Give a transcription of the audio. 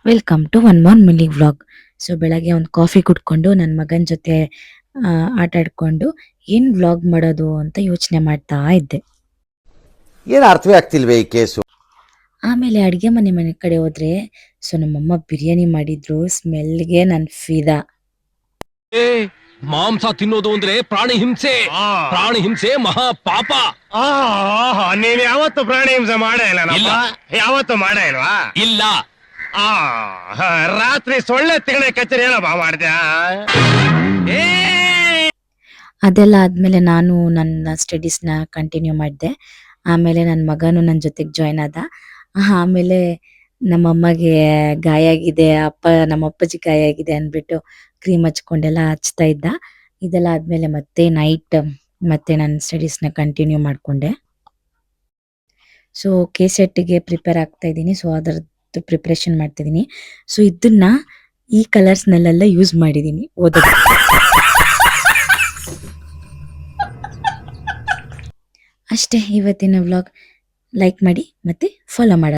Welcome to one more mini vlog. So ಬೆಳಗ್ಗೆ ಒಂದು coffee ಕುಡ್ಕೊಂಡು ನನ್ನ ಮಗನ ಜೊತೆ ಆಟ ಆಡ್ಕೊಂಡು ಏನ್ ವ್ಲಾಗ್ ಮಾಡೋದು ಅಂತ ಯೋಚನೆ ಮಾಡ್ತಾ ಇದ್ದೆ. ಏನು ಅರ್ಥವೇ ಆಗ್ತಿಲ್ವೇ ಈ ಕೇಸು. ಆಮೇಲೆ ಅಡಿಗೆ ಮನೆ ಕಡೆ ಹೋದ್ರೆ ಸೊ ನಮ್ಮಮ್ಮ ಬಿರಿಯಾನಿ ಮಾಡಿದ್ರು. ಸ್ಮೆಲ್ಗೆ ನನ್ ಫಿದಾ. ಮಾಂಸ ತಿನ್ನೋದು ಅಂದ್ರೆ ಪ್ರಾಣಿ ಹಿಂಸೆ. ಪ್ರಾಣಿ ಹಿಂಸೆ ಮಹಾ ಪಾಪ. ನೀನ್ ಯಾವತ್ತು ಪ್ರಾಣಿ ಹಿಂಸೆ ಮಾಡೇ ಇಲ್ಲ. ಯಾವತ್ತು ಮಾಡೇ ಇಲ್ವಾ? ಇಲ್ಲ. ರಾತ್ರಿ ಸೊಳ್ಳೆ ತಿಗಣೆ ಕಚೇರಿ ಏನಪ್ಪ ಮಾಡ್ದ್ಯಾ? ಅದೆಲ್ಲ ಆದ್ಮೇಲೆ ನಾನು ನನ್ನ ಸ್ಟಡೀಸ್ನ ಕಂಟಿನ್ಯೂ ಮಾಡಿದೆ. ಆಮೇಲೆ ನನ್ನ ಮಗನು ನನ್ನ ಜೊತೆಗೆ ಜಾಯ್ನ್ ಆದ. ಆಮೇಲೆ ನಮ್ಮಮ್ಮಗೆ ಗಾಯ ಆಗಿದೆ, ನಮ್ಮ ಅಪ್ಪಾಜಿ ಗಾಯ ಆಗಿದೆ ಅಂದ್ಬಿಟ್ಟು ಕ್ರೀಮ್ ಹಚ್ಕೊಂಡೆಲ್ಲ ಹಚ್ತಾ ಇದ್ದ. ಇದೆಲ್ಲ ಆದ್ಮೇಲೆ ಮತ್ತೆ ನೈಟ್ ಮತ್ತೆ ನನ್ನ ಸ್ಟಡೀಸ್ನ ಕಂಟಿನ್ಯೂ ಮಾಡ್ಕೊಂಡೆ. ಸೊ ಕೆಸೆಟ್ಗೆ ಪ್ರಿಪೇರ್ ಆಗ್ತಾ ಇದ್ದೀನಿ. ಸೊ ಅದರದ್ದು ಪ್ರಿಪ್ರೇಷನ್ ಮಾಡ್ತಿದ್ದೀನಿ. ಸೊ ಇದನ್ನ ಈ ಕಲರ್ಸ್ನಲ್ಲೆಲ್ಲ ಯೂಸ್ ಮಾಡಿದ್ದೀನಿ ಓದೋದು. ಅಷ್ಟೇ ಇವತ್ತಿನ ವ್ಲಾಗ್. ಲೈಕ್ ಮಾಡಿ ಮತ್ತೆ ಫಾಲೋ ಮಾಡಿ.